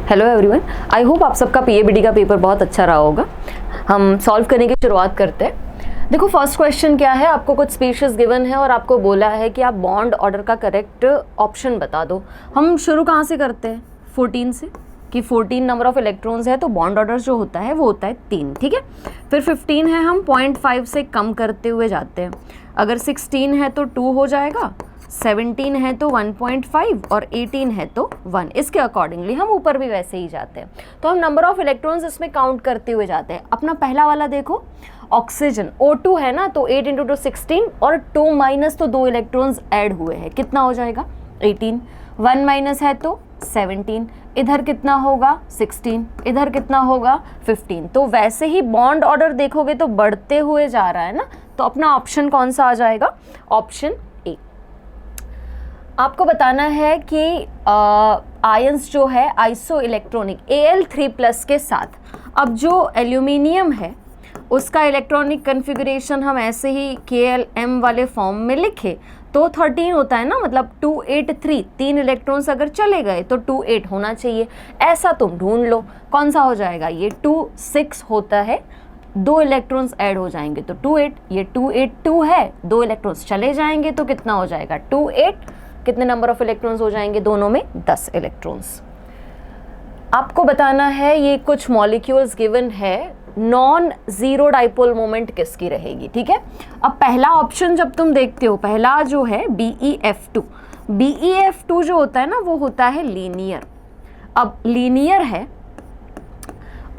Hello everyone, I hope आप सबका पीएबीडी का पेपर बहुत अच्छा रहा होगा। हम सॉल्व करने की शुरुआत करते हैं। देखो फर्स्ट क्वेश्चन क्या है, आपको कुछ स्पीशीज गिवन है और आपको बोला है कि आप बॉन्ड ऑर्डर का करेक्ट ऑप्शन बता दो। हम शुरू कहाँ से करते हैं? 14 से, कि 14 नंबर ऑफ इलेक्ट्रॉन्स है तो बॉन्ड ऑर्डर जो होता है वो होता है 3, ठीक है। फिर 15 है, हम 0.5 से कम करते हुए जाते हैं। अगर 16 है तो 2 हो जाएगा, 17 है तो 1.5 और 18 है तो 1। इसके अकॉर्डिंगली हम ऊपर भी वैसे ही जाते हैं। तो हम नंबर ऑफ इलेक्ट्रॉन्स इसमें काउंट करते हुए जाते हैं। अपना पहला वाला देखो, ऑक्सीजन O2 है ना, तो 8 × 2 16 और 2 माइनस तो 2 इलेक्ट्रॉन्स ऐड हुए हैं, कितना हो जाएगा 18। 1 माइनस है तो 17, इधर कितना होगा 16, इधर कितना होगा 15। तो वैसे ही बॉन्ड ऑर्डर देखोगे तो बढ़ते हुए जा रहा है ना, तो अपना ऑप्शन कौन सा आ जाएगा? ऑप्शन ए। आपको बताना है कि आयंस जो है आइसो इलेक्ट्रॉनिक Al3+ के साथ, अब जो एल्यूमिनियम है उसका इलेक्ट्रॉनिक कन्फिगरेशन हम ऐसे ही KLM वाले फॉर्म में लिखे तो 13 होता है ना, मतलब 283, 3 इलेक्ट्रॉन्स अगर चले गए तो 28 होना चाहिए। ऐसा तुम ढूंढ लो कौन सा हो जाएगा। ये 26 होता है, 2 इलेक्ट्रॉन्स ऐड हो जाएंगे तो 28, ये 282 है, 2 इलेक्ट्रॉन्स चले जाएंगे तो कितना हो जाएगा 28। कितने नंबर ऑफ इलेक्ट्रॉन्स हो जाएंगे दोनों में? 10 इलेक्ट्रॉन्स। आपको बताना है ये कुछ मॉलिक्यूल्स गिवन है, नॉन जीरो डाइपोल मोमेंट किसकी रहेगी, ठीक है। अब पहला ऑप्शन जब तुम देखते हो, पहला जो है BeF2, BeF2 जो होता है ना वो होता है लीनियर। अब लीनियर है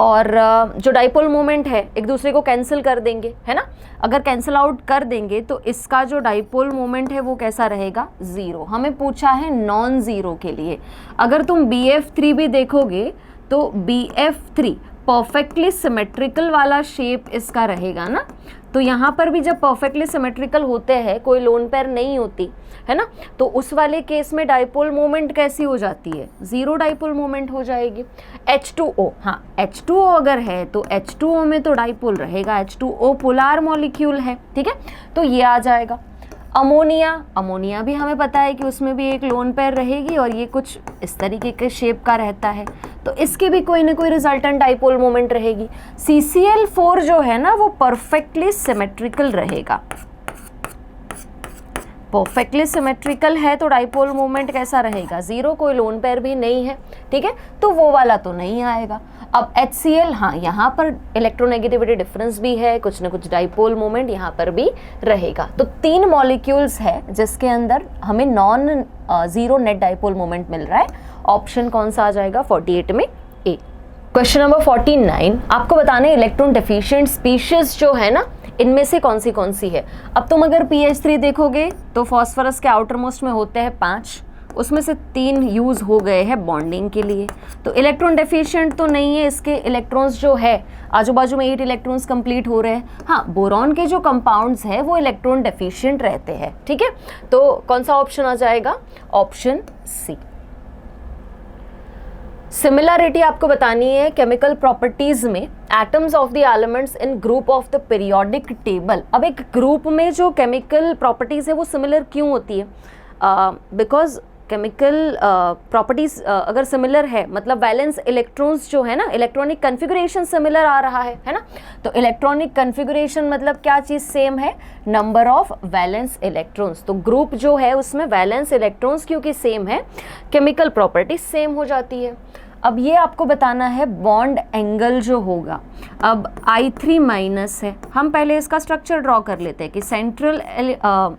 और जो डाइपोल मोमेंट है एक दूसरे को कैंसिल कर देंगे, है ना। अगर कैंसिल आउट कर देंगे तो इसका जो डाइपोल मोमेंट है वो कैसा रहेगा? 0। हमें पूछा है नॉन ज़ीरो के लिए। अगर तुम BF3 भी देखोगे तो BF3 परफेक्टली सिमेट्रिकल वाला शेप इसका रहेगा ना। तो यहाँ पर भी जब परफेक्टली सिमेट्रिकल होते हैं, कोई लोन पेयर नहीं होती है ना, तो उस वाले केस में डाइपोल मोमेंट कैसी हो जाती है? 0 डाइपोल मोमेंट हो जाएगी। H2O, हाँ H2O अगर है तो H2O में तो डाइपोल रहेगा, H2O पोलर मॉलिक्यूल है, ठीक है, तो ये आ जाएगा। अमोनिया, अमोनिया भी हमें पता है कि उसमें भी एक लोन पेयर रहेगी और ये कुछ इस तरीके के शेप का रहता है, तो इसकी भी कोई ना कोई रिजल्टेंट डाइपोल मोमेंट रहेगी। CCl4 जो है ना वो परफेक्टली सिमेट्रिकल रहेगा, परफेक्टली सिमेट्रिकल है तो डाइपोल मोमेंट कैसा रहेगा? 0, कोई लोन पेयर भी नहीं है, ठीक है, तो वो वाला तो नहीं आएगा। अब HCl, हाँ यहाँ पर इलेक्ट्रोनेगेटिविटी डिफरेंस भी है, कुछ ना कुछ डाइपोल मोमेंट यहाँ पर भी रहेगा। तो 3 मॉलिक्यूल्स है जिसके अंदर हमें non zero net dipole moment मिल रहा है। ऑप्शन कौन सा आ जाएगा 48 में? ए। क्वेश्चन नंबर 49, आपको बताना है इलेक्ट्रॉन डेफिशिएंट स्पीशीज जो है ना इनमें से कौन सी है। अब तुम अगर PH3 देखोगे तो फॉस्फोरस के आउटर मोस्ट में होते हैं 5, उसमें से 3 यूज़ हो गए हैं बॉन्डिंग के लिए, तो इलेक्ट्रॉन डेफिशिएंट तो नहीं है। इसके इलेक्ट्रॉन्स जो है आजू बाजू में 8 इलेक्ट्रॉन्स कंप्लीट हो रहे हैं। हाँ, बोरॉन के जो कंपाउंड्स है वो इलेक्ट्रॉन डेफिशिएंट रहते हैं, ठीक है, तो कौन सा ऑप्शन आ जाएगा? Option C. सिमिलरिटी आपको बतानी है केमिकल प्रॉपर्टीज में atoms of the elements in group of the periodic table. अब एक ग्रुप में जो केमिकल प्रॉपर्टीज है वो सिमिलर क्यों होती है? बिकॉज केमिकल प्रॉपर्टीज अगर सिमिलर है मतलब वैलेंस इलेक्ट्रॉन्स जो है ना, इलेक्ट्रॉनिक कन्फिगरेशन सिमिलर आ रहा है ना, तो इलेक्ट्रॉनिक कन्फिगरेशन मतलब क्या चीज़ सेम है? Number of valence electrons. तो ग्रुप जो है उसमें वैलेंस इलेक्ट्रॉन्स क्योंकि सेम है, केमिकल प्रॉपर्टी सेम हो जाती है। अब ये आपको बताना है बॉन्ड एंगल जो होगा। अब I3- है, हम पहले इसका स्ट्रक्चर ड्रॉ कर लेते हैं कि सेंट्रल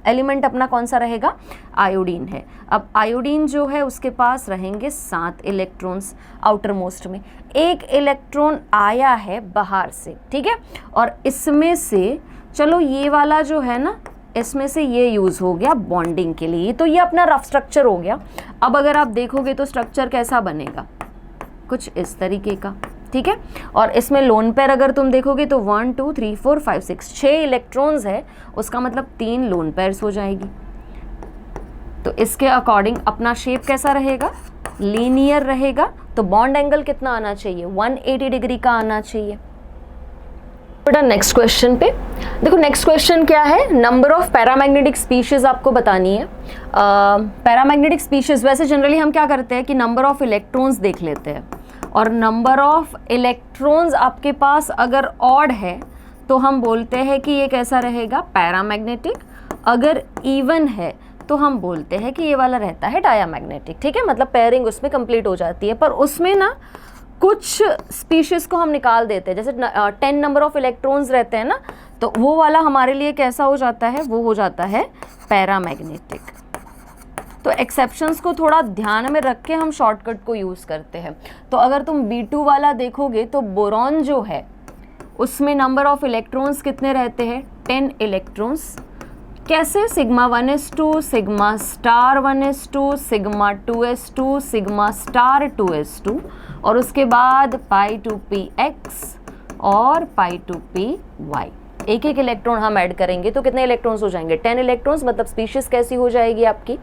एलिमेंट अपना कौन सा रहेगा? आयोडीन है। अब आयोडीन जो है उसके पास रहेंगे 7 इलेक्ट्रॉन्स आउटर मोस्ट में, 1 इलेक्ट्रॉन आया है बाहर से, ठीक है, और इसमें से चलो ये वाला जो है ना इसमें से ये यूज़ हो गया बॉन्डिंग के लिए, तो ये अपना रफ स्ट्रक्चर हो गया। अब अगर आप देखोगे तो स्ट्रक्चर कैसा बनेगा? कुछ इस तरीके का, ठीक है, और इसमें लोन पेयर अगर तुम देखोगे तो 1 2 3 4 5 6 इलेक्ट्रॉन्स है, उसका मतलब 3 लोन पेयर्स हो जाएगी। तो इसके अकॉर्डिंग अपना शेप कैसा रहेगा? लीनियर रहेगा। तो बॉन्ड एंगल कितना आना चाहिए? 180 डिग्री का आना चाहिए। नेक्स्ट क्वेश्चन पे देखो, नेक्स्ट क्वेश्चन क्या है? नंबर ऑफ पैरामैग्नेटिक स्पीशीज आपको बतानी है। पैरामैग्नेटिक स्पीशीज वैसे जनरली हम क्या करते हैं कि नंबर ऑफ इलेक्ट्रॉन्स देख लेते हैं, और नंबर ऑफ इलेक्ट्रॉन्स आपके पास अगर ऑड है तो हम बोलते हैं कि ये कैसा रहेगा, पैरामैग्नेटिक। अगर इवन है तो हम बोलते हैं कि ये वाला रहता है डायामैग्नेटिक। ठीक है, मतलब पेयरिंग उसमें कंप्लीट हो जाती है। पर उसमें ना कुछ स्पीशीज को हम निकाल देते हैं, जैसे 10 नंबर ऑफ इलेक्ट्रॉन्स रहते हैं ना, तो वो वाला हमारे लिए कैसा हो जाता है, वो हो जाता है पैरामैग्नेटिक। तो एक्सेप्शंस को थोड़ा ध्यान में रख के हम शॉर्टकट को यूज़ करते हैं। तो अगर तुम B2 वाला देखोगे तो बोरॉन जो है उसमें नंबर ऑफ इलेक्ट्रॉन्स कितने रहते हैं, 10 इलेक्ट्रॉन्स। कैसे, sigma 1s2, sigma star 1s2, sigma 2s2, sigma star 2s2, और उसके बाद पाई 2px और पाई 2py। एक एक इलेक्ट्रॉन हम ऐड करेंगे तो कितने इलेक्ट्रॉन्स हो जाएंगे, 10 इलेक्ट्रॉन्स। मतलब स्पीशीज कैसी हो जाएगी आपकी,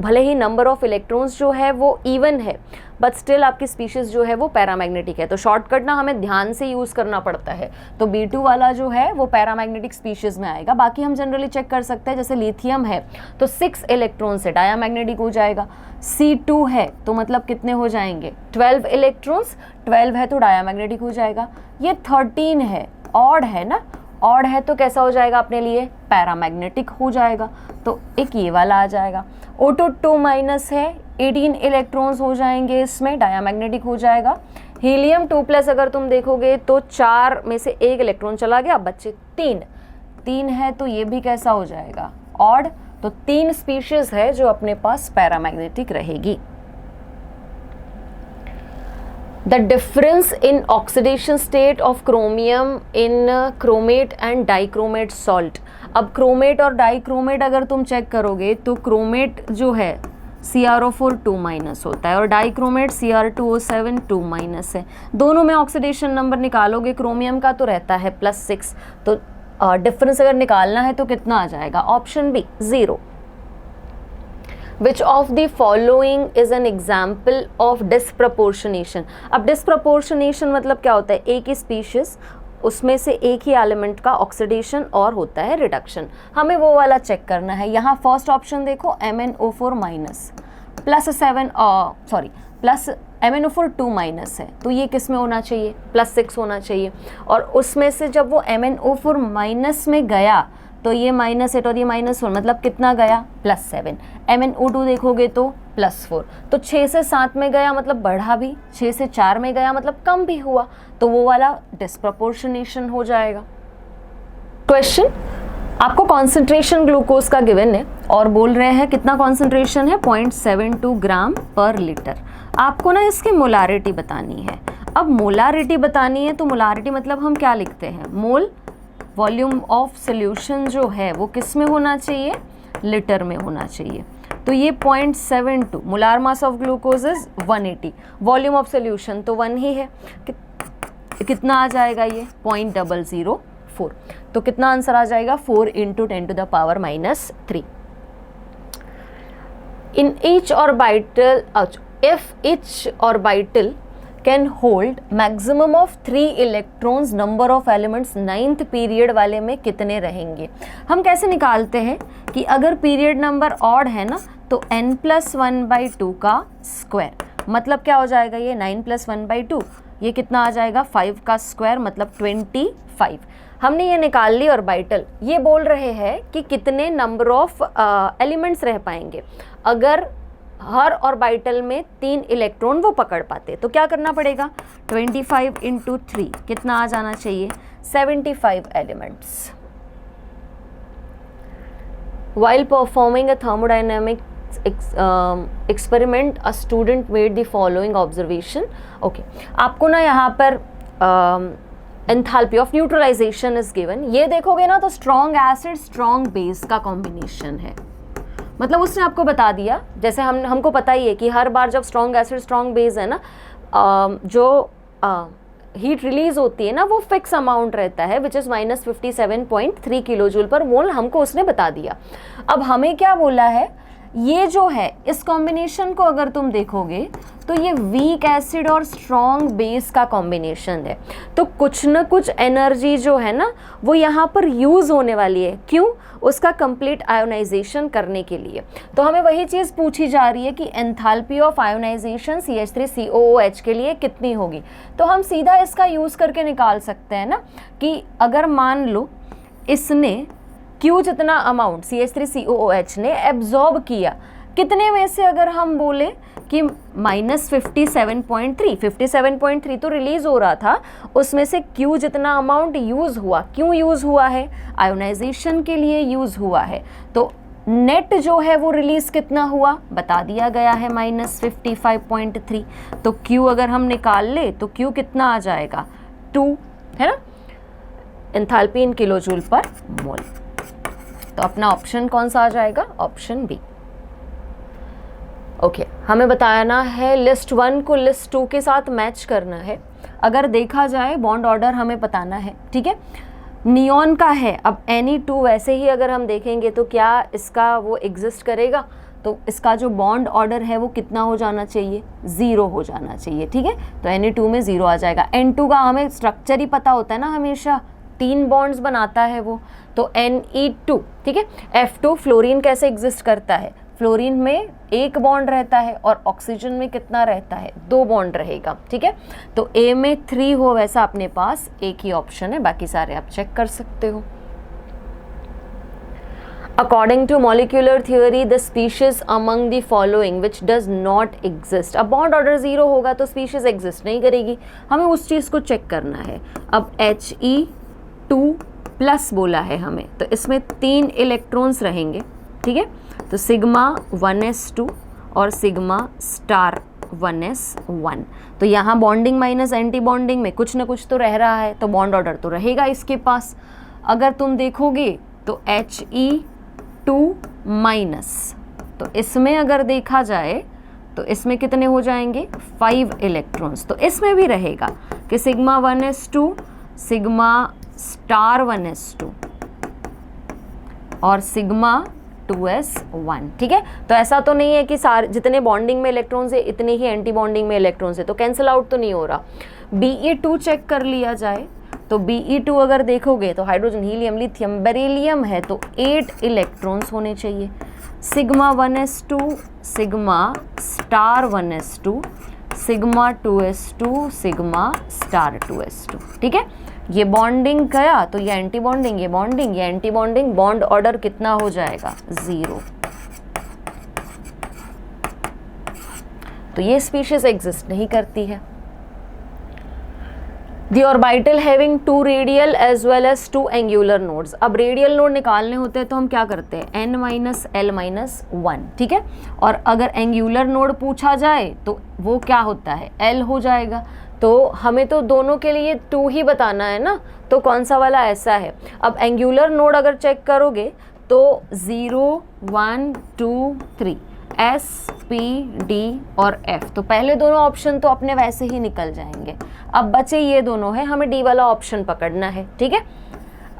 भले ही नंबर ऑफ इलेक्ट्रॉन्स जो है वो इवन है बट स्टिल आपकी स्पीशीज जो है वो पैरामैग्नेटिक है। तो शॉर्टकट ना हमें ध्यान से यूज़ करना पड़ता है। तो B2 वाला जो है वो पैरामैग्नेटिक स्पीशीज में आएगा। बाकी हम जनरली चेक कर सकते हैं, जैसे लिथियम है तो 6 इलेक्ट्रॉन से डायामैग्नेटिक हो जाएगा। C2 है तो मतलब कितने हो जाएंगे, 12 इलेक्ट्रॉन्स, 12 है तो डायामैग्नेटिक हो जाएगा। ये 13 है, ऑड है ना, ऑड है तो कैसा हो जाएगा अपने लिए, पैरामैग्नेटिक हो जाएगा। तो एक ये वाला आ जाएगा। O2 2- है, 18 इलेक्ट्रॉन्स हो जाएंगे इसमें, डायामैग्नेटिक हो जाएगा। हीलियम 2+ अगर तुम देखोगे तो 4 में से 1 इलेक्ट्रॉन चला गया, बच्चे 3 है तो ये भी कैसा हो जाएगा, ऑड। तो 3 स्पीशीज है जो अपने पास पैरामैग्नेटिक रहेगी। The difference in oxidation state of chromium in chromate and dichromate salt। अब क्रोमेट और डाइक्रोमेट अगर तुम चेक करोगे तो क्रोमेट जो है CrO4 2- होता है और डाइक्रोमेट Cr2O7 2- है। दोनों में ऑक्सीडेशन नंबर निकालोगे, क्रोमियम का तो रहता है +6। तो डिफरेंस अगर निकालना है तो कितना आ जाएगा, option B 0। Which of the following is an example of disproportionation। अब disproportionation मतलब क्या होता है, एक ही स्पीशीज उसमें से एक ही एलिमेंट का ऑक्सीडेशन और होता है रिडक्शन। हमें वो वाला चेक करना है। यहाँ फर्स्ट ऑप्शन देखो, MnO4- प्लस MnO4 2- है तो ये किस में होना चाहिए, +6 होना चाहिए। और उसमें से जब वो MnO4- में गया तो ये -8 और ये -4 मतलब कितना गया, +7। MnO2 देखोगे तो +4। तो 6 से 7 में गया मतलब बढ़ा भी, 6 से 4 में गया मतलब कम भी हुआ, तो वो वाला डिस्प्रपोर्शनेशन हो जाएगा। क्वेश्चन, आपको कॉन्सेंट्रेशन ग्लूकोज का गिवन है और बोल रहे हैं कितना कॉन्सेंट्रेशन है, 0.72 ग्राम पर लीटर। आपको ना इसकी मोलारिटी बतानी है। अब मोलारिटी बतानी है तो मोलारिटी मतलब हम क्या लिखते हैं, मोल वॉल्यूम ऑफ सोल्यूशन जो है वो किस में होना चाहिए, लीटर में होना चाहिए। तो ये 0.72, molar mass of glucose is 180, volume of solution तो 1 ही है, कितना आ जाएगा ये 0.004। तो कितना आंसर आ जाएगा, 4 × 10⁻³ इन each orbital, if each orbital can hold maximum of 3 electrons, number of elements 9th period वाले में कितने रहेंगे। हम कैसे निकालते हैं कि अगर पीरियड नंबर ऑड है ना तो n+1/2 का स्क्वायर, मतलब क्या हो जाएगा ये 9 + 1/2, ये कितना आ जाएगा 5 का स्क्वायर मतलब 25। हमने ये निकाल ली ऑर्बिटल। ये बोल रहे हैं कि कितने नंबर ऑफ एलिमेंट्स रह पाएंगे। अगर हर ऑर्बिटल में 3 इलेक्ट्रॉन वो पकड़ पाते तो क्या करना पड़ेगा, 25 × 3 कितना आ जाना चाहिए, 75 elements. While performing a thermodynamic experiment, a student made the following observation। Okay, आपको ना यहाँ पर enthalpy of neutralisation is given. ये देखोगे ना तो स्ट्रॉन्ग एसिड स्ट्रॉन्ग बेस का कॉम्बिनेशन है। मतलब उसने आपको बता दिया, जैसे हमको पता ही है कि हर बार जब स्ट्रॉन्ग एसिड स्ट्रॉन्ग बेस है ना, जो हीट रिलीज होती है ना वो फिक्स अमाउंट रहता है, विच इज़ -57.3 किलोजूल पर मोल, हमको उसने बता दिया। अब हमें क्या बोला है, ये जो है इस कॉम्बिनेशन को अगर तुम देखोगे तो ये वीक एसिड और स्ट्रॉन्ग बेस का कॉम्बिनेशन है। तो कुछ ना कुछ एनर्जी जो है ना वो यहाँ पर यूज़ होने वाली है। क्यों? उसका कंप्लीट आयोनाइजेशन करने के लिए। तो हमें वही चीज़ पूछी जा रही है कि एंथैल्पी ऑफ आयोनाइजेशन CH3COOH के लिए कितनी होगी। तो हम सीधा इसका यूज़ करके निकाल सकते हैं ना कि अगर मान लो इसने Q जितना अमाउंट CH3COOH ने एब्जॉर्ब किया, कितने में से अगर हम बोले कि -57.3 तो रिलीज हो रहा था, उसमें से Q जितना अमाउंट यूज़ हुआ। क्यों यूज़ हुआ है? आयोनाइजेशन के लिए यूज़ हुआ है। तो नेट जो है वो रिलीज कितना हुआ बता दिया गया है, -55.3। तो Q अगर हम निकाल ले तो Q कितना आ जाएगा? 2, है ना, एंथैल्पी इन किलोजूल पर मोल। तो अपना ऑप्शन कौन सा आ जाएगा? Option B. ओके, हमें बताना है लिस्ट 1 को लिस्ट 2 के साथ मैच करना है। अगर देखा जाए बॉन्ड ऑर्डर हमें बताना है, ठीक है। नियॉन का है, अब Ne2 वैसे ही अगर हम देखेंगे तो क्या इसका वो एग्जिस्ट करेगा? तो इसका जो बॉन्ड ऑर्डर है वो कितना हो जाना चाहिए? 0 हो जाना चाहिए, ठीक है। तो Ne2 में 0 आ जाएगा। N2 का हमें स्ट्रक्चर ही पता होता है ना, हमेशा 3 बॉन्ड्स बनाता है वो, तो Ne2, ठीक है। F2 फ्लोरीन कैसे एग्जिस्ट करता है? फ्लोरीन में 1 बॉन्ड रहता है और ऑक्सीजन में कितना रहता है? 2 बॉन्ड रहेगा, ठीक है। तो A में 3 हो वैसा अपने पास एक ही ऑप्शन है, बाकी सारे आप चेक कर सकते हो। According to molecular theory, the species among the following which does not exist। अब बॉन्ड ऑर्डर 0 होगा तो स्पीशीज एग्जिस्ट नहीं करेगी, हमें उस चीज़ को चेक करना है। अब He2+ बोला है हमें, तो इसमें 3 इलेक्ट्रॉन्स रहेंगे, ठीक है। तो सिग्मा 1s2 और सिग्मा स्टार 1s1। तो यहाँ बॉन्डिंग माइनस एंटी बॉन्डिंग में कुछ ना कुछ तो रह रहा है, तो बॉन्ड ऑर्डर तो रहेगा इसके पास। अगर तुम देखोगे तो He2-, तो इसमें अगर देखा जाए तो इसमें कितने हो जाएंगे? 5 इलेक्ट्रॉन्स। तो इसमें भी रहेगा कि sigma 1s2, sigma star 1s2 और सिग्मा 2s1, ठीक है। तो ऐसा तो नहीं है कि सारे जितने बॉन्डिंग में इलेक्ट्रॉन्स है इतने ही एंटी बॉन्डिंग में इलेक्ट्रॉन्स है, तो कैंसिल आउट तो नहीं हो रहा। Be2 चेक कर लिया जाए तो Be2 अगर देखोगे तो हाइड्रोजन, हीलियम, लिथियम, बेरिलियम है, तो 8 इलेक्ट्रॉन्स होने चाहिए। Sigma 1s2, sigma star 1s2, sigma 2s2, sigma star 2s2, ठीक है। ये बॉन्डिंग गया तो ये एंटी बॉन्डिंग, ये बॉन्डिंग, ये एंटी बॉन्डिंग, बॉन्ड ऑर्डर कितना हो जाएगा? 0। तो ये स्पीशीज एग्जिस्ट नहीं करती है। The orbital having 2 radial as well as 2 angular nodes। अब रेडियल नोड निकालने होते हैं तो हम क्या करते हैं? n-l-1, ठीक है। और अगर एंगुलर नोड पूछा जाए तो वो क्या होता है? l हो जाएगा। तो हमें तो दोनों के लिए 2 ही बताना है ना, तो कौन सा वाला ऐसा है? अब एंगुलर नोड अगर चेक करोगे तो 0, 1, 2, 3 S, P, D और F। तो पहले दोनों ऑप्शन तो अपने वैसे ही निकल जाएंगे। अब बचे ये दोनों है, हमें D वाला ऑप्शन पकड़ना है, ठीक है।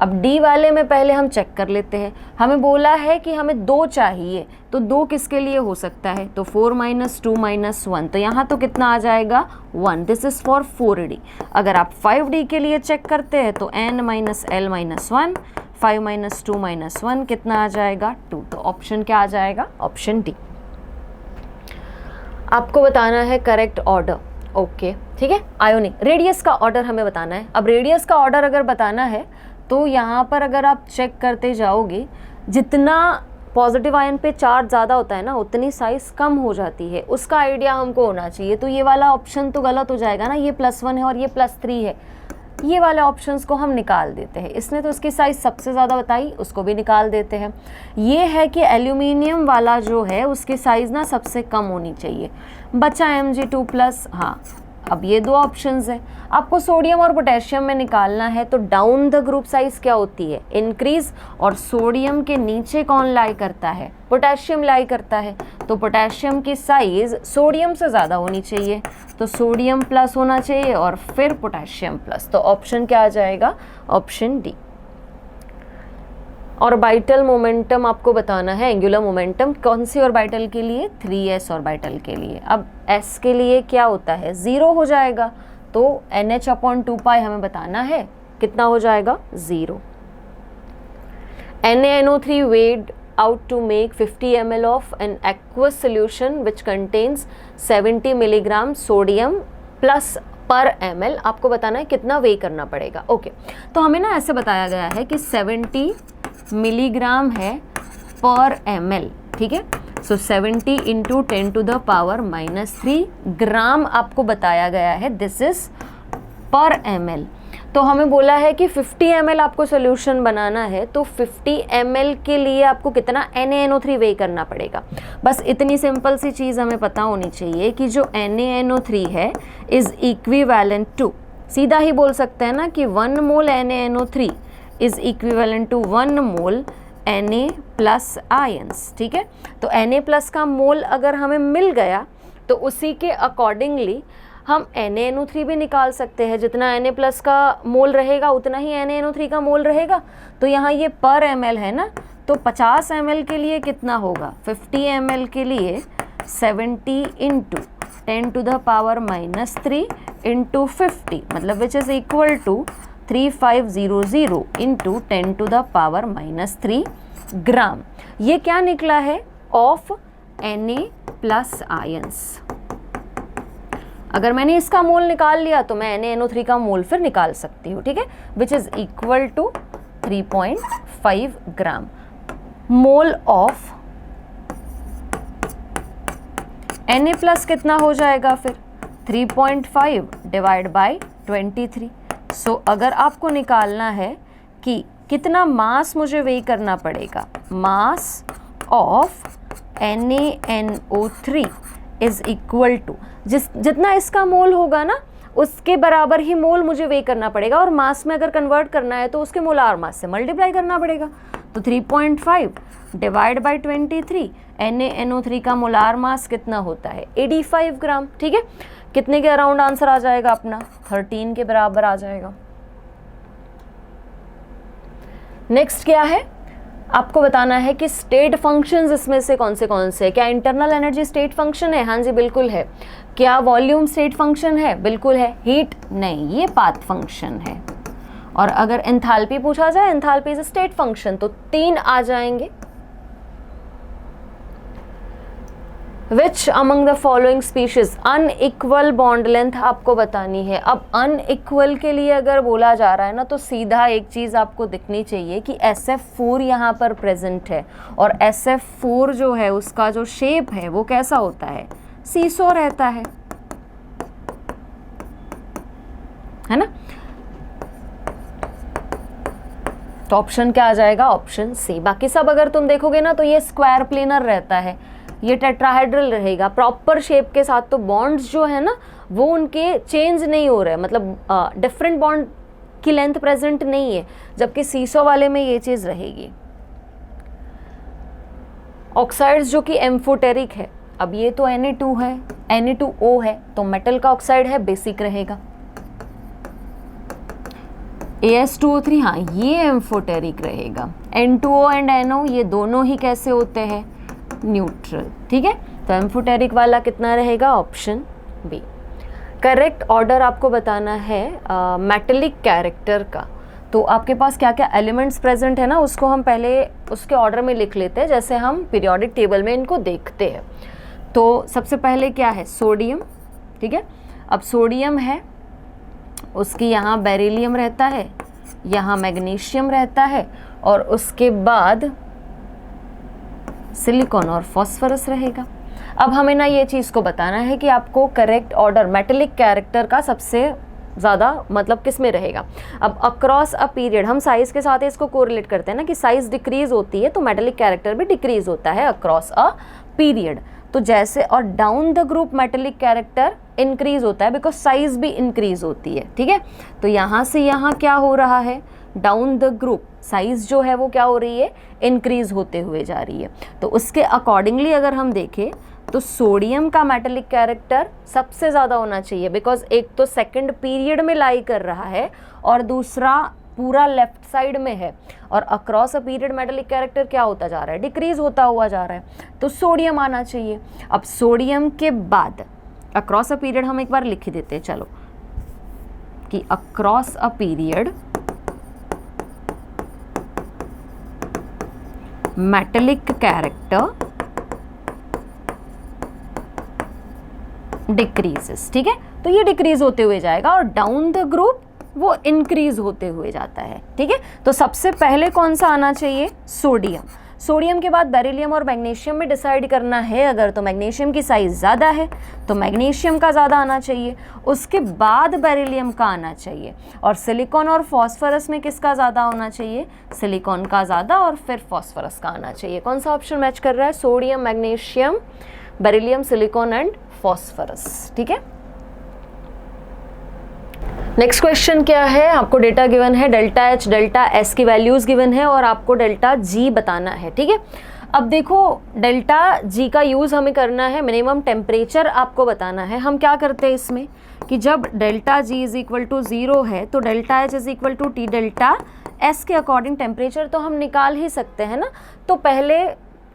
अब D वाले में पहले हम चेक कर लेते हैं। हमें बोला है कि हमें 2 चाहिए, तो 2 किसके लिए हो सकता है? तो 4 - 2 - 1, तो यहाँ तो कितना आ जाएगा? 1। This is for 4D। अगर आप 5D के लिए चेक करते हैं तो n - l - 1, 5 - 2 - 1 कितना आ जाएगा? 2। तो ऑप्शन क्या आ जाएगा? Option D. आपको बताना है करेक्ट ऑर्डर, ओके, ठीक है। आयोनिक रेडियस का ऑर्डर हमें बताना है। अब रेडियस का ऑर्डर अगर बताना है तो यहाँ पर अगर आप चेक करते जाओगे, जितना पॉजिटिव आयन पे चार्ज ज़्यादा होता है ना उतनी साइज़ कम हो जाती है, उसका आइडिया हमको होना चाहिए। तो ये वाला ऑप्शन तो गलत हो जाएगा ना, ये +1 है और ये +3 है, ये वाले ऑप्शंस को हम निकाल देते हैं। इसने तो इसकी साइज़ सबसे ज़्यादा बताई, उसको भी निकाल देते हैं। ये है कि एल्यूमिनियम वाला जो है उसकी साइज़ ना सबसे कम होनी चाहिए। बचा Mg2+, हाँ। अब ये 2 ऑप्शंस है, आपको सोडियम और पोटेशियम में निकालना है। तो डाउन द ग्रुप साइज़ क्या होती है? इंक्रीज। और सोडियम के नीचे कौन लाई करता है? पोटेशियम लाई करता है। तो पोटेशियम की साइज़ सोडियम से ज़्यादा होनी चाहिए, तो सोडियम प्लस होना चाहिए और फिर पोटेशियम प्लस। तो ऑप्शन क्या आ जाएगा? Option D. ऑर्बिटल मोमेंटम आपको बताना है, एंगुलर मोमेंटम कौन सी ऑर्बिटल के लिए, 3s ऑर्बिटल के लिए। अब s के लिए क्या होता है, 0 हो जाएगा, तो NH/2π हमें बताना है कितना हो जाएगा, 0। NaNO3 weighed out to make 50 ml of an aqueous solution which contains 70 milligram sodium plus पर ml। आपको बताना है कितना वे करना पड़ेगा। ओके, तो हमें ना ऐसे बताया गया है कि 70 मिलीग्राम है पर ml, ठीक है। सो 70 इंटू 10⁻³ ग्राम आपको बताया गया है, दिस इज पर ml। तो हमें बोला है कि 50 ml आपको सोल्यूशन बनाना है, तो 50 ml के लिए आपको कितना NaNO3 वे करना पड़ेगा। बस इतनी सिंपल सी चीज़ हमें पता होनी चाहिए कि जो NaNO3 है इज़ इक्विवेलेंट टू, सीधा ही बोल सकते हैं ना कि 1 mole NaNO3 is equivalent to 1 mole Na plus ions, ठीक है। तो Na प्लस का मोल अगर हमें मिल गया तो उसी के अकॉर्डिंगली हम NaNO3 भी निकाल सकते हैं। जितना Na प्लस का मोल रहेगा उतना ही NaNO3 का मोल रहेगा। तो यहाँ ये पर ml है ना, तो 50 ml के लिए कितना होगा, 50 ml के लिए 70 इंटू 10⁻³ इंटू 50, मतलब which is equal to 3500 into 10⁻³ gram. ये क्या निकला है, ऑफ Na प्लस आयंस। अगर मैंने इसका मोल निकाल लिया तो मैं NaNO3 का मोल फिर निकाल सकती हूँ, ठीक है, which is equal to 3.5 gram. Mole of Na plus कितना हो जाएगा फिर, 3.5 डिवाइड बाई 23। सो अगर आपको निकालना है कि कितना मास मुझे वेई करना पड़ेगा, mass of NaNO3 is equal to, जितना इसका मोल होगा ना उसके बराबर ही मोल मुझे वे करना पड़ेगा, और मास में अगर कन्वर्ट करना है तो उसके मोलार मास से मल्टीप्लाई करना पड़ेगा। तो 3.5 डिवाइड बाई 23, NaNO3 का मोलार मास कितना होता है, 85 ग्राम, ठीक है। कितने के अराउंड आंसर आ जाएगा अपना, 13 के बराबर आ जाएगा। नेक्स्ट क्या है, आपको बताना है कि स्टेट फंक्शंस इसमें से कौन से, क्या इंटरनल एनर्जी स्टेट फंक्शन है, हाँ जी बिल्कुल है। क्या वॉल्यूम स्टेट फंक्शन है, बिल्कुल है। हीट नहीं, ये पाथ फंक्शन है। और अगर एंथैल्पी पूछा जाए, एंथैल्पी इज स्टेट फंक्शन, तो 3 आ जाएंगे। Which among the following species unequal bond length आपको बतानी है। अब अनइक्वल के लिए अगर बोला जा रहा है ना, तो सीधा एक चीज़ आपको दिखनी चाहिए कि SF4 यहाँ पर प्रेजेंट है, और SF4 जो है उसका जो शेप है वो कैसा होता है, सीसो रहता है ना। तो ऑप्शन क्या आ जाएगा, ऑप्शन सी। बाकी सब अगर तुम देखोगे ना तो ये स्क्वायर प्लेनर रहता है, ये टेट्राहेड्रल रहेगा प्रॉपर शेप के साथ। तो बॉन्ड्स जो है ना वो उनके चेंज नहीं हो रहे, मतलब डिफरेंट बॉन्ड की लेंथ प्रेजेंट नहीं है, जबकि सीसो वाले में ये चीज़ रहेगी। ऑक्साइड्स जो कि एम्फोटेरिक है, अब ये तो Na2 है, Na2O है, तो मेटल का ऑक्साइड है, बेसिक रहेगा। As2O3, हाँ ये एम्फोटेरिक रहेगा। N2O एंड NO ये दोनों ही कैसे होते हैं, न्यूट्रल, ठीक है। तो एम्फोटेरिक वाला कितना रहेगा, ऑप्शन बी। करेक्ट ऑर्डर आपको बताना है मेटेलिक कैरेक्टर का। तो आपके पास क्या क्या एलिमेंट्स प्रेजेंट है ना, उसको हम पहले उसके ऑर्डर में लिख लेते हैं, जैसे हम पीरियोडिक टेबल में इनको देखते हैं। तो सबसे पहले क्या है, सोडियम, ठीक है। अब सोडियम है, उसकी यहाँ बेरिलियम रहता है, यहाँ मैग्नीशियम रहता है, और उसके बाद सिलिकॉन और फॉस्फोरस रहेगा। अब हमें ना ये चीज़ को बताना है कि आपको करेक्ट ऑर्डर मेटेलिक कैरेक्टर का सबसे ज़्यादा मतलब किस में रहेगा। अब अक्रॉस अ पीरियड, हम साइज़ के साथ इसको कोरिलेट करते हैं ना कि साइज़ डिक्रीज होती है तो मेटेलिक कैरेक्टर भी डिक्रीज होता है अक्रॉस अ पीरियड। तो जैसे, और down the group metallic character increase होता है बिकॉज साइज भी इंक्रीज होती है, ठीक है। तो यहाँ से यहाँ क्या हो रहा है, डाउन द ग्रुप साइज जो है वो क्या हो रही है, इंक्रीज होते हुए जा रही है। तो उसके अकॉर्डिंगली अगर हम देखें तो सोडियम का मेटेलिक कैरेक्टर सबसे ज़्यादा होना चाहिए, बिकॉज एक तो सेकंड पीरियड में लाई कर रहा है और दूसरा पूरा लेफ्ट साइड में है और across a period metallic character क्या होता जा रहा है, डिक्रीज होता हुआ जा रहा है, तो सोडियम आना चाहिए। अब सोडियम के बाद अक्रॉस अ पीरियड हम एक बार लिख ही देते हैं, चलो, कि across a period metallic character decreases, ठीक है, तो ये डिक्रीज होते हुए जाएगा और डाउन द ग्रुप वो इंक्रीज होते हुए जाता है, ठीक है। तो सबसे पहले कौन सा आना चाहिए, सोडियम। सोडियम के बाद बेरिलियम और मैग्नीशियम में डिसाइड करना है अगर, तो मैग्नीशियम की साइज ज़्यादा है तो मैग्नीशियम का ज़्यादा आना चाहिए, उसके बाद बेरिलियम का आना चाहिए, और सिलिकॉन और फॉस्फोरस में किसका ज़्यादा होना चाहिए, सिलिकॉन का ज़्यादा, और फिर फॉस्फोरस का आना चाहिए। कौन सा ऑप्शन मैच कर रहा है, sodium, magnesium, beryllium, silicon and phosphorus, ठीक है। नेक्स्ट क्वेश्चन क्या है, आपको डेटा गिवन है, डेल्टा एच डेल्टा एस की वैल्यूज गिवन है और आपको डेल्टा जी बताना है, ठीक है। अब देखो डेल्टा जी का यूज़ हमें करना है, मिनिमम टेम्परेचर आपको बताना है। हम क्या करते हैं इसमें कि जब delta G is equal to 0 है तो delta H is equal to T delta S के अकॉर्डिंग टेम्परेचर तो हम निकाल ही सकते हैं ना। तो पहले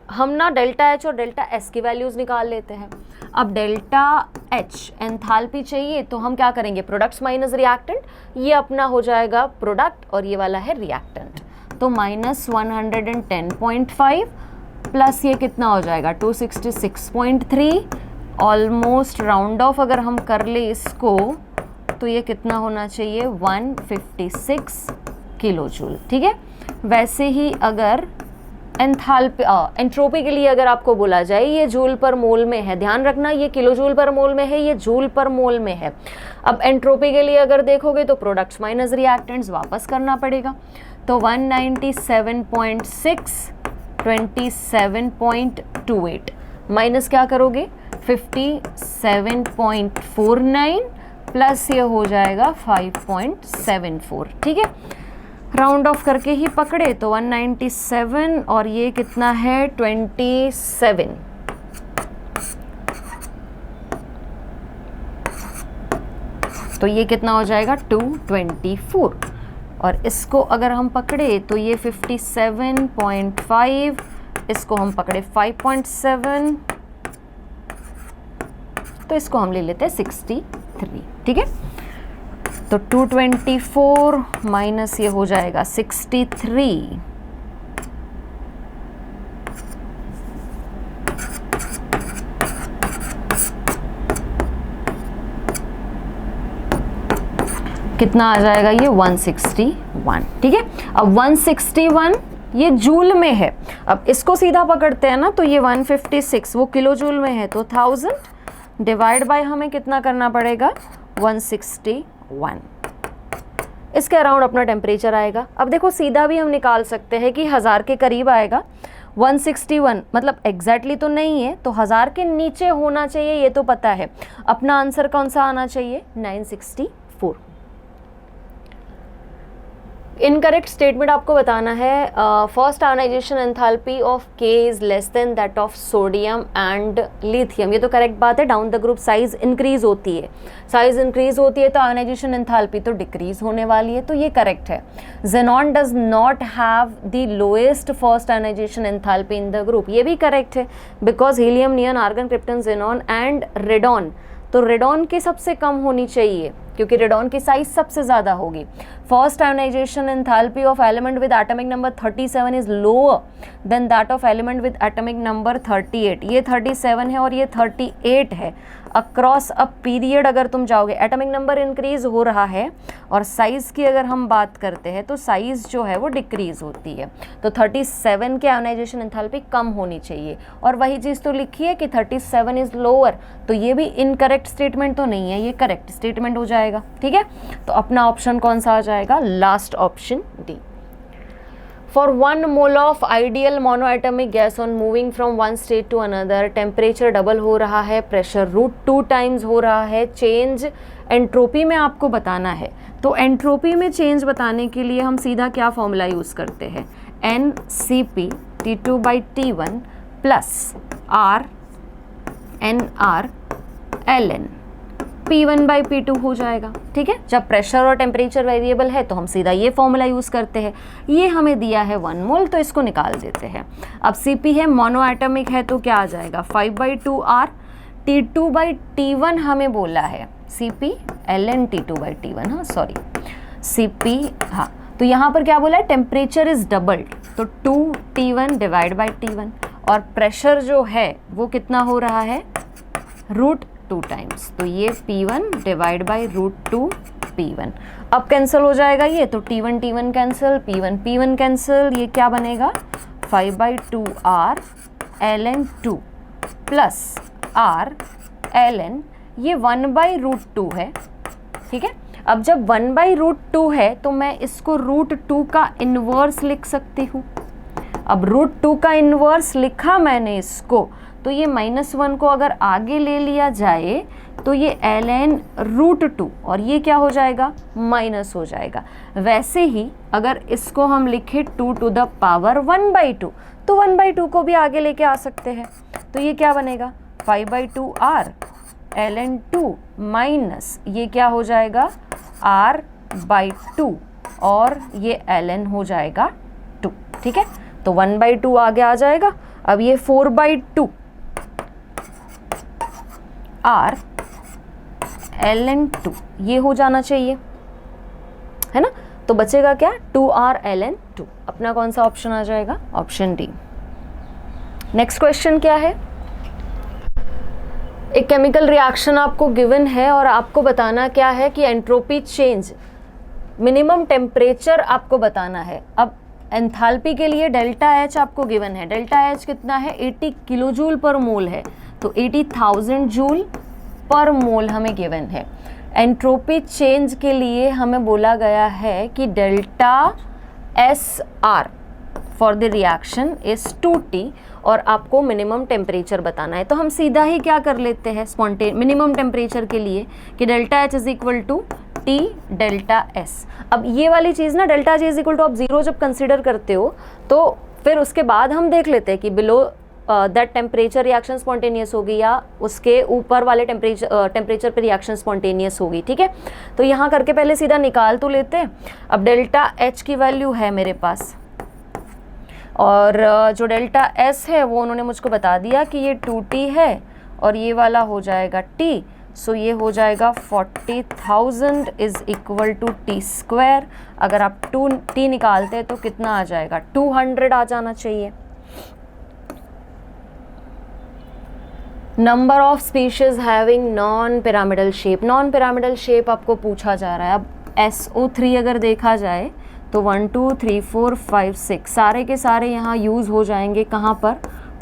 हम ना डेल्टा एच और डेल्टा एस की वैल्यूज़ निकाल लेते हैं। अब डेल्टा एच एंथैल्पी चाहिए तो हम क्या करेंगे, प्रोडक्ट्स माइनस रिएक्टेंट, ये अपना हो जाएगा प्रोडक्ट और ये वाला है रिएक्टेंट, तो माइनस 110.5 प्लस ये कितना हो जाएगा 266.3, ऑलमोस्ट राउंड ऑफ अगर हम कर ले इसको तो ये कितना होना चाहिए 156 किलो जूल, ठीक है। वैसे ही अगर एंथैल्पी एंट्रोपी के लिए अगर आपको बोला जाए, ये जूल पर मोल में है, ध्यान रखना ये किलो जूल पर मोल में है, ये जूल पर मोल में है। अब एंट्रोपी के लिए अगर देखोगे तो प्रोडक्ट्स माइनस रिएक्टेंट्स वापस करना पड़ेगा, तो 197.6 27.28 माइनस क्या करोगे 57.49 प्लस ये हो जाएगा 5.74, ठीक है। राउंड ऑफ करके ही पकड़े तो 197 और ये कितना है 27, तो ये कितना हो जाएगा 224, और इसको अगर हम पकड़े तो ये 57.5, इसको हम पकड़े 5.7, तो इसको हम ले लेते हैं 63, ठीक है। तो 224 माइनस ये हो जाएगा 63, कितना आ जाएगा ये 161, ठीक है। अब 161 ये जूल में है, अब इसको सीधा पकड़ते हैं ना तो ये 156 वो किलो जूल में है, तो 1000 डिवाइड बाय हमें कितना करना पड़ेगा 161, इसके अराउंड अपना टेम्परेचर आएगा। अब देखो सीधा भी हम निकाल सकते हैं कि 1000 के करीब आएगा, 161 मतलब एग्जैक्टली तो नहीं है, तो 1000 के नीचे होना चाहिए, ये तो पता है। अपना आंसर कौन सा आना चाहिए 964। इनकरेक्ट स्टेटमेंट आपको बताना है, फर्स्ट आयोनाइजेशन एंथैल्पी ऑफ के is less than that of sodium and lithium, ये तो करेक्ट बात है। Down the group size increase होती है, साइज इंक्रीज होती है तो आयोनाइजेशन एंथैल्पी तो डिक्रीज होने वाली है, तो ये करेक्ट है। Xenon does not have the lowest first ionisation enthalpy in the group, ये भी करेक्ट है, because helium, neon, argon, krypton, xenon and radon, तो रेडॉन की सबसे कम होनी चाहिए क्योंकि रेडॉन की साइज सबसे ज़्यादा होगी। First ionisation enthalpy of element with atomic number 37 is lower than that of element with atomic number 38, ये 37 है और ये 38 है। अक्रॉस अ पीरियड अगर तुम जाओगे, एटॉमिक नंबर इंक्रीज हो रहा है और साइज़ की अगर हम बात करते हैं तो साइज़ जो है वो डिक्रीज होती है, तो 37 के आयोनाइजेशन एंथैल्पी कम होनी चाहिए, और वही चीज़ तो लिखी है कि 37 इज़ लोअर, तो ये भी इनकरेक्ट स्टेटमेंट तो नहीं है, ये करेक्ट स्टेटमेंट हो जाएगा, ठीक है। तो अपना ऑप्शन कौन सा आ जाएगा, last option D. For 1 mole of ideal monoatomic gas on moving from one state to another, temperature double हो रहा है, प्रेशर √2 टाइम्स हो रहा है, चेंज एंट्रोपी में आपको बताना है। तो एंट्रोपी में चेंज बताने के लिए हम सीधा क्या फॉर्मूला यूज़ करते हैं, NCP T2/T1 plus R NR ln P1/P2 हो जाएगा। ठीक है, जब प्रेशर और टेम्परेचर वेरिएबल है तो हम सीधा ये फॉर्मूला यूज़ करते हैं। ये हमें दिया है 1 मोल, तो इसको निकाल देते हैं। अब Cp है, मोनो एटमिक है, तो क्या आ जाएगा 5/2R। T2/T1 हमें बोला है Cp ln T2/T1, हाँ सॉरी Cp, हाँ तो यहाँ पर क्या बोला है, टेम्परेचर इज डबल्ड, तो 2T1 डिवाइड बाई T1, और प्रेशर जो है वो कितना हो रहा है, √2 टाइम्स, तो ये P1 डिवाइड बाई √2 P1। अब कैंसिल हो जाएगा ये, तो T1 T1 cancel, P1 P1 cancel, ये क्या बनेगा 5/2R ln 2 plus R ln, ये 1/√2 है। ठीक है, अब जब 1/√2 है तो मैं इसको √2 का इन्वर्स लिख सकती हूँ। अब √2 का इन्वर्स लिखा मैंने इसको, तो ये -1 को अगर आगे ले लिया जाए तो ये ln √2, और ये क्या हो जाएगा, माइनस हो जाएगा। वैसे ही अगर इसको हम लिखें 2 to the power 1/2, तो 1/2 को भी आगे लेके आ सकते हैं। तो ये क्या बनेगा 5/2R ln 2 माइनस ये क्या हो जाएगा R/2, और ये ln हो जाएगा 2। ठीक है, तो 1/2 आगे आ जाएगा। अब ये 4/2 R ln 2 ये हो जाना चाहिए, है ना। तो बचेगा क्या 2R ln 2। अपना कौन सा ऑप्शन आ जाएगा, ऑप्शन डी। नेक्स्ट क्वेश्चन क्या है, एक केमिकल रिएक्शन आपको गिवन है और आपको बताना क्या है कि एंट्रोपी चेंज, मिनिमम टेम्परेचर आपको बताना है। अब एंथैल्पी के लिए डेल्टा H आपको गिवन है, डेल्टा H कितना है 80 किलो जूल पर मोल है, तो 80,000 जूल पर मोल हमें गिवन है। एंट्रोपी चेंज के लिए हमें बोला गया है कि delta SR for the reaction is 2T, और आपको मिनिमम टेम्परेचर बताना है। तो हम सीधा ही क्या कर लेते हैं मिनिमम टेम्परेचर के लिए कि delta H is equal to T delta S। अब ये वाली चीज़ ना delta J is equal to आप 0 जब कंसिडर करते हो तो फिर उसके बाद हम देख लेते हैं कि below that temperature reaction spontaneous होगी या उसके ऊपर वाले टेम्परेचर पे रिएक्शन स्पॉन्टेनियस होगी। ठीक है, तो यहाँ करके पहले सीधा निकाल तो लेते हैं। अब डेल्टा H की वैल्यू है मेरे पास, और जो डेल्टा S है वो उन्होंने मुझको बता दिया कि ये 2T है और ये वाला हो जाएगा T, सो ये हो जाएगा 40,000 इज इक्वल टू T²। अगर आप 2T निकालते हैं तो कितना आ जाएगा 200 आ जाना चाहिए। Number of species having non pyramidal shape, non pyramidal shape आपको पूछा जा रहा है। अब SO3 अगर देखा जाए तो 1 2 3 4 5 6 सारे के सारे यहाँ यूज़ हो जाएंगे, कहाँ पर,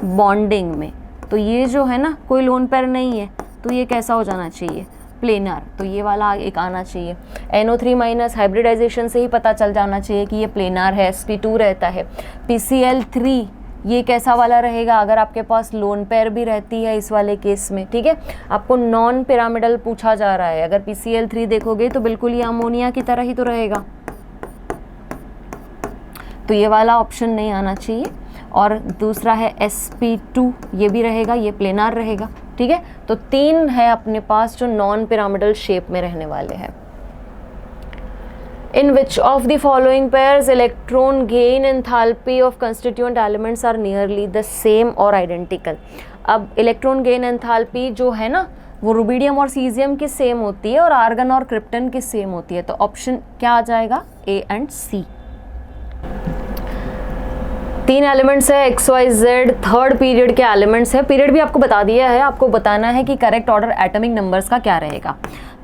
बॉन्डिंग में। तो ये जो है ना कोई लोन पेयर नहीं है, तो ये कैसा हो जाना चाहिए, प्लेनर, तो ये वाला एक आना चाहिए। NO3 माइनस हाइब्रिडाइजेशन से ही पता चल जाना चाहिए कि ये प्लेनर है, sp2 रहता है। PCl3 ये कैसा वाला रहेगा अगर आपके पास लोन पेयर भी रहती है इस वाले केस में। ठीक है, आपको नॉन पिरामिडल पूछा जा रहा है, अगर PCl3 देखोगे तो बिल्कुल ये अमोनिया की तरह ही तो रहेगा, तो ये वाला ऑप्शन नहीं आना चाहिए। और दूसरा है sp2, ये भी रहेगा, ये प्लेनर रहेगा। ठीक है, तो 3 है अपने पास जो नॉन पिरामिडल शेप में रहने वाले हैं। In which of the following pairs electron gain enthalpy of constituent elements are nearly the same or identical? अब इलेक्ट्रॉन गेन एंथैल्पी जो है ना वो रुबिडियम और सीजियम की सेम होती है और आर्गन और क्रिप्टन की सेम होती है, तो ऑप्शन क्या आ जाएगा, A एंड C। 3 एलिमेंट्स है XYZ, थर्ड पीरियड के एलिमेंट्स है। पीरियड भी आपको बता दिया है, आपको बताना है कि करेक्ट ऑर्डर एटॉमिक नंबर्स का क्या रहेगा।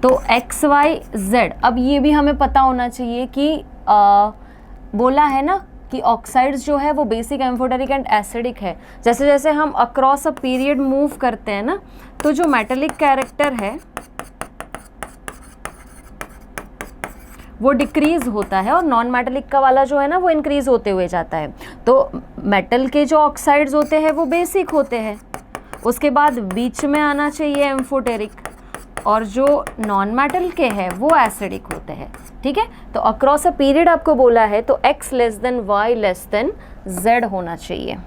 तो XYZ, अब ये भी हमें पता होना चाहिए कि बोला है ना कि ऑक्साइड्स जो है वो बेसिक, एम्फोटेरिक एंड एसिडिक है। जैसे जैसे हम अक्रॉस अ पीरियड मूव करते हैं ना, तो जो मेटेलिक कैरेक्टर है वो डिक्रीज होता है और नॉन मेटेलिक का वाला जो है ना वो इंक्रीज होते हुए जाता है। तो मेटल के जो ऑक्साइड्स होते हैं वो बेसिक होते हैं, उसके बाद बीच में आना चाहिए एम्फोटेरिक, और जो नॉन मेटल के हैं वो एसिडिक होते हैं। ठीक है, तो अक्रॉस अ पीरियड आपको बोला है तो X less than Y less than Z होना चाहिए।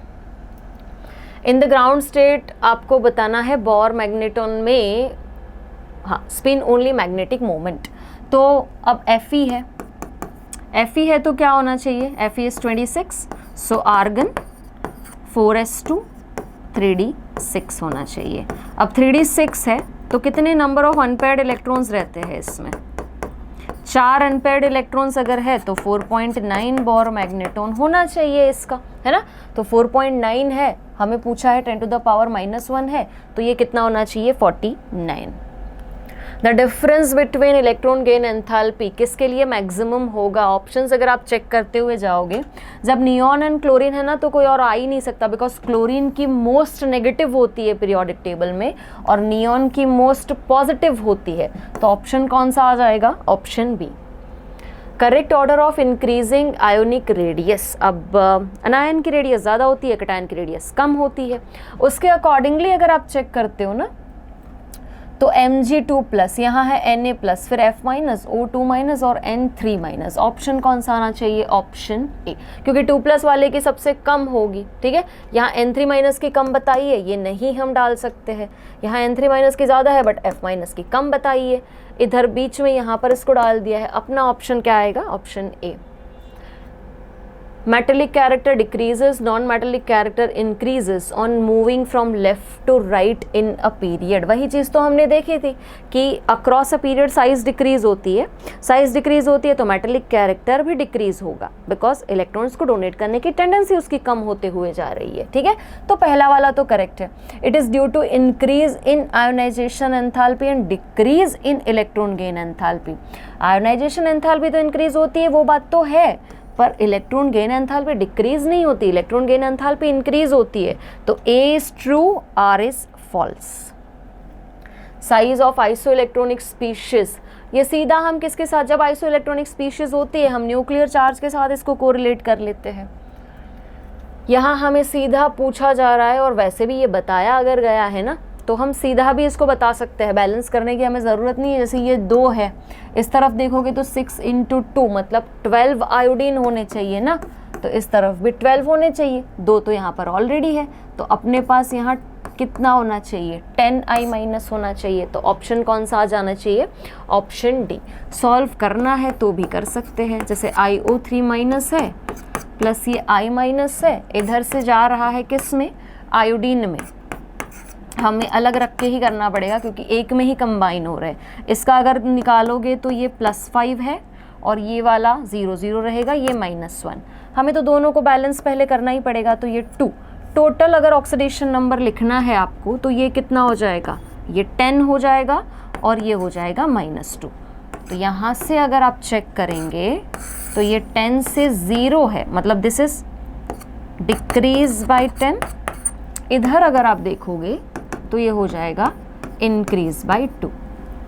इन द ग्राउंड स्टेट आपको बताना है बोर मैग्नेटॉन में हाँ, स्पिन ओनली मैग्नेटिक मोमेंट। तो अब Fe है, Fe है तो क्या होना चाहिए, Fe is 26, so argon 4s2 3d6 होना चाहिए। अब 3d6 है तो कितने नंबर ऑफ अनपेयर्ड इलेक्ट्रॉन्स रहते हैं इसमें, 4 अनपेयर्ड इलेक्ट्रॉन्स अगर है तो 4.9 बोर मैग्नेटॉन होना चाहिए इसका, है ना। तो 4.9 है, हमें पूछा है 10 to the power -1 है, तो ये कितना होना चाहिए 49। The difference between electron gain enthalpy किसके लिए मैक्सिमम होगा, ऑप्शंस अगर आप चेक करते हुए जाओगे, जब नियॉन एंड क्लोरीन है ना तो कोई और आ ही नहीं सकता, बिकॉज क्लोरीन की मोस्ट नेगेटिव होती है पीरियोडिक टेबल में और नियॉन की मोस्ट पॉजिटिव होती है। तो ऑप्शन कौन सा आ जाएगा, option B. Correct order of increasing ionic radius, अब अनायन की रेडियस ज़्यादा होती है, कैटायन की रेडियस कम होती है, उसके अकॉर्डिंगली अगर आप चेक करते हो ना तो Mg2+, यहाँ है Na+, फिर F-, O2- और N3-, ऑप्शन कौन सा आना चाहिए, ऑप्शन ए, क्योंकि 2+ वाले की सबसे कम होगी, ठीक है। यहाँ N3- की कम बताई है, ये नहीं हम डाल सकते हैं, यहाँ N3- की ज़्यादा है बट F- की कम बताई है, इधर बीच में यहाँ पर इसको डाल दिया है। अपना ऑप्शन क्या आएगा, option A. Metallic character decreases, non metallic character increases on moving from left to right in a period. वही चीज़ तो हमने देखी थी कि across a period size decrease होती है, साइज डिक्रीज होती है तो मेटेलिक कैरेक्टर भी डिक्रीज होगा, बिकॉज इलेक्ट्रॉन्स को डोनेट करने की टेंडेंसी उसकी कम होते हुए जा रही है, ठीक है। तो पहला वाला तो करेक्ट है। It is due to increase in ionisation enthalpy and decrease in electron gain enthalpy. Ionisation enthalpy तो इंक्रीज होती है, वो बात तो है, पर इलेक्ट्रॉन गेन एंथैल्पी डिक्रीज नहीं होती, इलेक्ट्रॉन गेन एंथैल्पी इंक्रीज होती है। तो A is true, R is false. Size of isoelectronic species, ये सीधा हम किसके साथ, जब आइसोइलेक्ट्रॉनिक स्पीशीज होती है हम न्यूक्लियर चार्ज के साथ इसको कोरिलेट कर लेते हैं। यहाँ हमें सीधा पूछा जा रहा है और वैसे भी ये बताया अगर गया है ना तो हम सीधा भी इसको बता सकते हैं, बैलेंस करने की हमें ज़रूरत नहीं है। जैसे ये 2 है, इस तरफ देखोगे तो 6 × 2 मतलब 12 आयोडीन होने चाहिए ना, तो इस तरफ भी 12 होने चाहिए, 2 तो यहाँ पर ऑलरेडी है, तो अपने पास यहाँ कितना होना चाहिए, 10I- होना चाहिए। तो ऑप्शन कौन सा आ जाना चाहिए, ऑप्शन डी। सॉल्व करना है तो भी कर सकते हैं, जैसे IO3- है प्लस ये I- है, इधर से जा रहा है किस में, आयोडीन में, हमें अलग रख के ही करना पड़ेगा क्योंकि एक में ही कंबाइन हो रहे हैं। इसका अगर निकालोगे तो ये +5 है और ये वाला 0 0 रहेगा, ये -1, हमें तो दोनों को बैलेंस पहले करना ही पड़ेगा। तो ये 2 टोटल अगर ऑक्सीडेशन नंबर लिखना है आपको तो ये कितना हो जाएगा, ये 10 हो जाएगा और ये हो जाएगा -2। तो यहाँ से अगर आप चेक करेंगे तो ये 10 से 0 है, मतलब दिस इज डिक्रीज बाय 10। इधर अगर आप देखोगे तो ये हो जाएगा इंक्रीज बाय 2,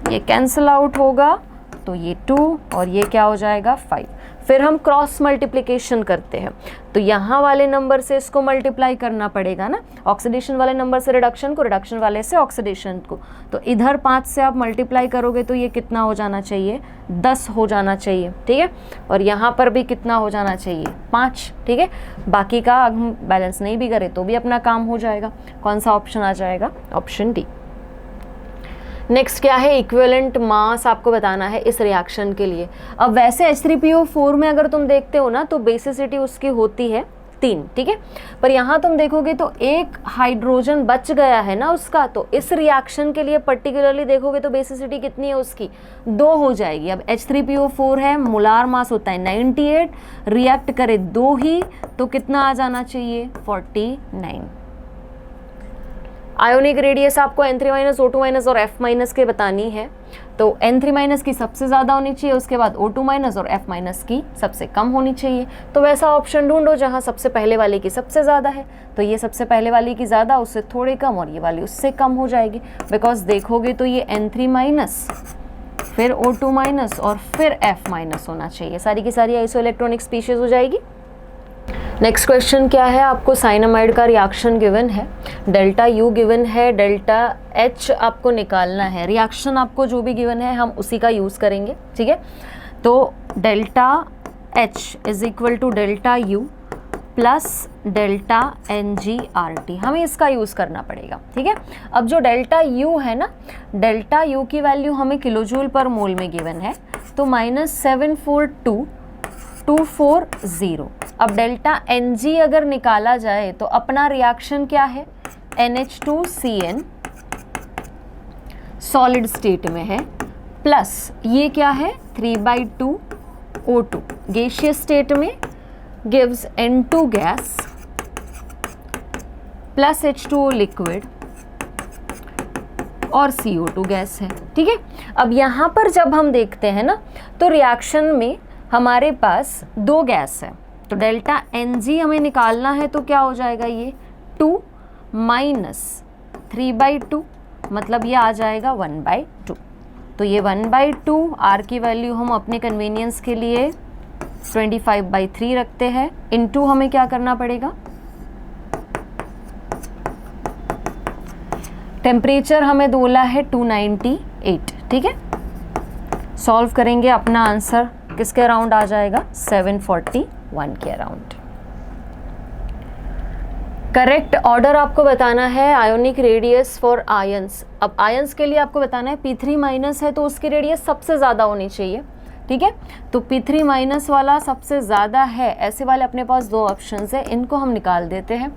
ये कैंसिल आउट होगा तो ये 2 और ये क्या हो जाएगा 5। फिर हम क्रॉस मल्टीप्लिकेशन करते हैं तो यहाँ वाले नंबर से इसको मल्टीप्लाई करना पड़ेगा ना, ऑक्सीडेशन वाले नंबर से रिडक्शन को, रिडक्शन वाले से ऑक्सीडेशन को। तो इधर 5 से आप मल्टीप्लाई करोगे तो ये कितना हो जाना चाहिए, 10 हो जाना चाहिए, ठीक है। और यहाँ पर भी कितना हो जाना चाहिए, 5, ठीक है। बाकी का हम बैलेंस नहीं भी करें तो भी अपना काम हो जाएगा। कौन सा ऑप्शन आ जाएगा, ऑप्शन डी। नेक्स्ट क्या है, इक्विवेलेंट मास आपको बताना है इस रिएक्शन के लिए। अब वैसे H3PO4 में अगर तुम देखते हो ना तो बेसिसिटी उसकी होती है 3, ठीक है, पर यहाँ तुम देखोगे तो एक हाइड्रोजन बच गया है ना उसका, तो इस रिएक्शन के लिए पर्टिकुलरली देखोगे तो बेसिसिटी कितनी है उसकी, 2 हो जाएगी। अब H3PO4 है, मोलार मास होता है 98, रिएक्ट करे 2 ही तो कितना आ जाना चाहिए, 49। आयोनिक रेडियस आपको N3-, O2- और F- के बतानी है, तो N3- की सबसे ज़्यादा होनी चाहिए, उसके बाद O2- और F- की सबसे कम होनी चाहिए। तो वैसा ऑप्शन ढूंढो जहाँ सबसे पहले वाले की सबसे ज़्यादा है, तो ये सबसे पहले वाली की ज़्यादा, उससे थोड़ी कम, और ये वाली उससे कम हो जाएगी। बिकॉज देखोगे तो ये N3- फिर O2- और फिर F- होना चाहिए, सारी की सारी आइसोइलेक्ट्रॉनिक स्पीशीज हो जाएगी। नेक्स्ट क्वेश्चन क्या है, आपको साइनामाइड का रिएक्शन गिवन है, डेल्टा U गिवन है, डेल्टा H आपको निकालना है। रिएक्शन आपको जो भी गिवन है हम उसी का यूज़ करेंगे, ठीक है। तो delta H is equal to delta U plus delta NgRT, हमें इसका यूज़ करना पड़ेगा, ठीक है। अब जो डेल्टा U है ना, डेल्टा U की वैल्यू हमें किलोजूल पर मोल में गिवन है, तो -742.240। अब डेल्टा Ng अगर निकाला जाए तो अपना रिएक्शन क्या है, NH2CN सॉलिड स्टेट में है, प्लस ये क्या है 3/2 O2 गैसियस स्टेट में, gives N2 gas plus H2O liquid और CO2 गैस है, ठीक है। अब यहाँ पर जब हम देखते हैं ना, तो रिएक्शन में हमारे पास दो गैस है, तो डेल्टा Ng हमें निकालना है, तो क्या हो जाएगा ये 2 माइनस 3/2, मतलब ये आ जाएगा 1/2। तो ये 1/2, R की वैल्यू हम अपने कन्वीनियंस के लिए 25/3 रखते हैं, इनटू हमें क्या करना पड़ेगा, टेम्परेचर हमें बोला है 298, ठीक है। सॉल्व करेंगे, अपना आंसर किसके अराउंड आ जाएगा, 741 के अराउंड। करेक्ट ऑर्डर आपको बताना है आयोनिक रेडियस फॉर आयंस। अब आयंस के लिए आपको बताना है P3 माइनस है तो उसकी रेडियस सबसे ज़्यादा होनी चाहिए, ठीक है। तो P3 माइनस वाला सबसे ज़्यादा है, ऐसे वाले अपने पास दो ऑप्शंस है, इनको हम निकाल देते हैं।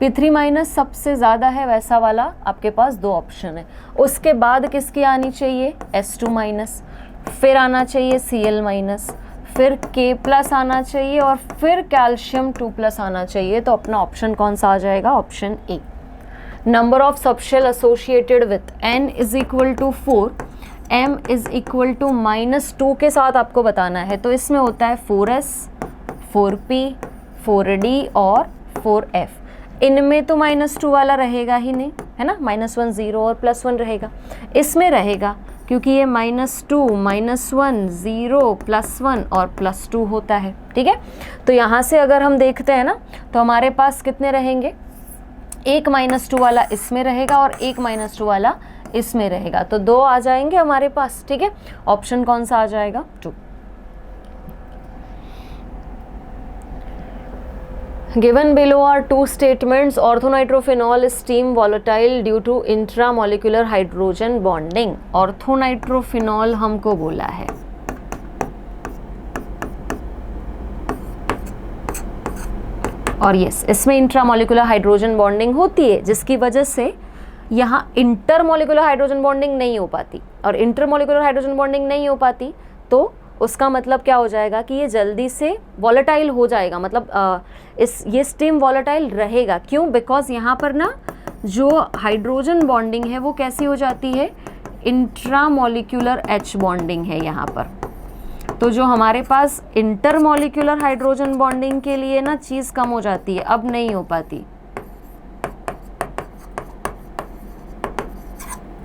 P3 माइनस सबसे ज़्यादा है, वैसा वाला आपके पास दो ऑप्शन है। उसके बाद किसकी आनी चाहिए, S2 माइनस, फिर आना चाहिए Cl माइनस, फिर K प्लस आना चाहिए और फिर कैल्शियम 2+ आना चाहिए। तो अपना ऑप्शन कौन सा आ जाएगा, option A. Number of subshell associated with N is equal to 4, M is equal to -2 के साथ आपको बताना है। तो इसमें होता है 4S, 4P, 4D और 4F। इनमें तो -2 वाला रहेगा ही नहीं, है ना, -1 0 और +1 रहेगा। इसमें रहेगा क्योंकि ये -2, -1, 0, +1 और +2 होता है, ठीक है। तो यहाँ से अगर हम देखते हैं ना, तो हमारे पास कितने रहेंगे, एक -2 वाला इसमें रहेगा और एक -2 वाला इसमें रहेगा, तो 2 आ जाएंगे हमारे पास, ठीक है। ऑप्शन कौन सा आ जाएगा, 2। Given below are two statements. Orthonitrophenol is steam volatile due to intramolecular hydrogen bonding. Orthonitrophenol हमको बोला है, और यस, इसमें इंट्रामोलिकुलर हाइड्रोजन बॉन्डिंग होती है, जिसकी वजह से यहाँ इंटरमोलिकुलर हाइड्रोजन बॉन्डिंग नहीं हो पाती, और इंटरमोलिकुलर हाइड्रोजन बॉन्डिंग नहीं हो पाती तो उसका मतलब क्या हो जाएगा कि ये जल्दी से वॉलेटाइल हो जाएगा, मतलब ये स्टीम वॉलेटाइल रहेगा। क्यों, बिकॉज यहाँ पर ना जो हाइड्रोजन बॉन्डिंग है वो कैसी हो जाती है, इंट्रामोलिकुलर H बॉन्डिंग है यहाँ पर। तो जो हमारे पास इंटरमोलिकुलर हाइड्रोजन बॉन्डिंग के लिए ना चीज़ कम हो जाती है, अब नहीं हो पाती,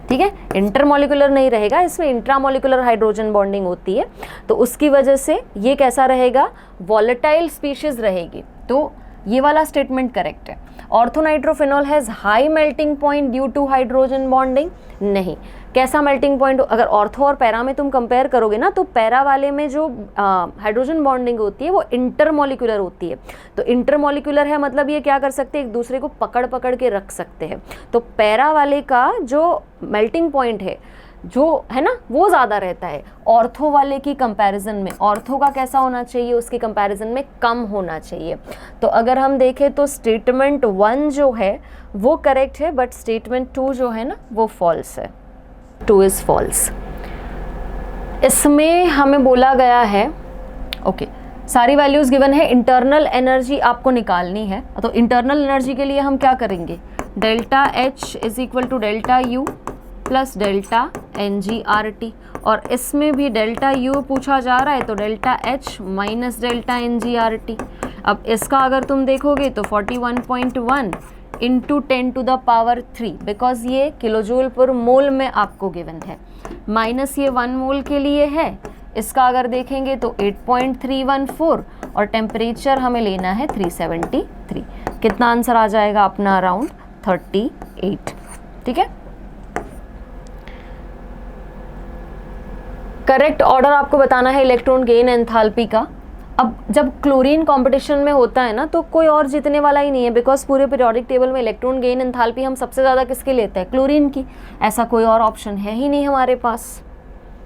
ठीक है। इंटरमोलिकुलर नहीं रहेगा, इसमें इंट्रामोलिकुलर हाइड्रोजन बॉन्डिंग होती है, तो उसकी वजह से ये कैसा रहेगा, वॉलेटाइल स्पीशीज रहेगी। तो ये वाला स्टेटमेंट करेक्ट है। Ortho nitrophenol has high melting point due to hydrogen bonding, नहीं। कैसा मेल्टिंग पॉइंट, अगर ऑर्थो और पैरा में तुम कंपेयर करोगे ना, तो पैरा वाले में जो हाइड्रोजन बॉन्डिंग होती है वो इंटरमोलिकुलर होती है। तो इंटरमोलिकुलर है मतलब ये क्या कर सकते हैं, एक दूसरे को पकड़ पकड़ के रख सकते हैं। तो पैरा वाले का जो मेल्टिंग पॉइंट है जो है ना वो ज़्यादा रहता है ऑर्थो वाले की कंपैरिजन में। ऑर्थो का कैसा होना चाहिए, उसकी कंपैरिजन में कम होना चाहिए। तो अगर हम देखें तो स्टेटमेंट 1 जो है वो करेक्ट है, बट स्टेटमेंट 2 जो है ना वो फॉल्स है, 2 इज़ फॉल्स। इसमें हमें बोला गया है, ओके, सारी वैल्यूज़ गिवन है, इंटरनल एनर्जी आपको निकालनी है। तो इंटरनल एनर्जी के लिए हम क्या करेंगे, delta H is equal to delta U plus delta NgRT, और इसमें भी डेल्टा U पूछा जा रहा है तो delta H minus delta NgRT। अब इसका अगर तुम देखोगे तो 41.1 इंटू 10⁻3, बिकॉज ये किलोजूल पर मोल में आपको गिवन है, माइनस ये 1 मोल के लिए है। इसका अगर देखेंगे तो 8.314 और टेम्परेचर हमें लेना है 373। कितना आंसर आ जाएगा अपना, अराउंड 38, ठीक है। करेक्ट ऑर्डर आपको बताना है इलेक्ट्रॉन गेन एंथैल्पी का। अब जब क्लोरीन कंपटीशन में होता है ना तो कोई और जीतने वाला ही नहीं है, बिकॉज पूरे पीरियोडिक टेबल में इलेक्ट्रॉन गेन एंथैल्पी हम सबसे ज़्यादा किसकी लेते हैं, क्लोरीन की। ऐसा कोई और ऑप्शन है ही नहीं हमारे पास।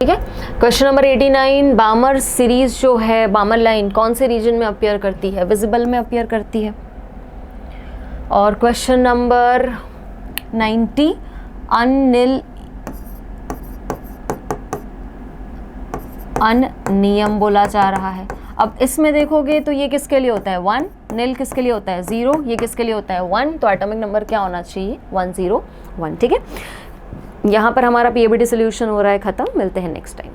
ठीक है, क्वेश्चन नंबर 89, बामर सीरीज जो है, बामर लाइन कौन से रीजन में अपीयर करती है, विजिबल में अपीयर करती है। और क्वेश्चन नंबर 90, अनियम बोला जा रहा है। अब इसमें देखोगे तो ये किसके लिए होता है 1, नील किसके लिए होता है 0, ये किसके लिए होता है 1, तो एटॉमिक नंबर क्या होना चाहिए 101। ठीक है, यहाँ पर हमारा पीएबीटी सोल्यूशन हो रहा है ख़त्म। मिलते हैं नेक्स्ट टाइम।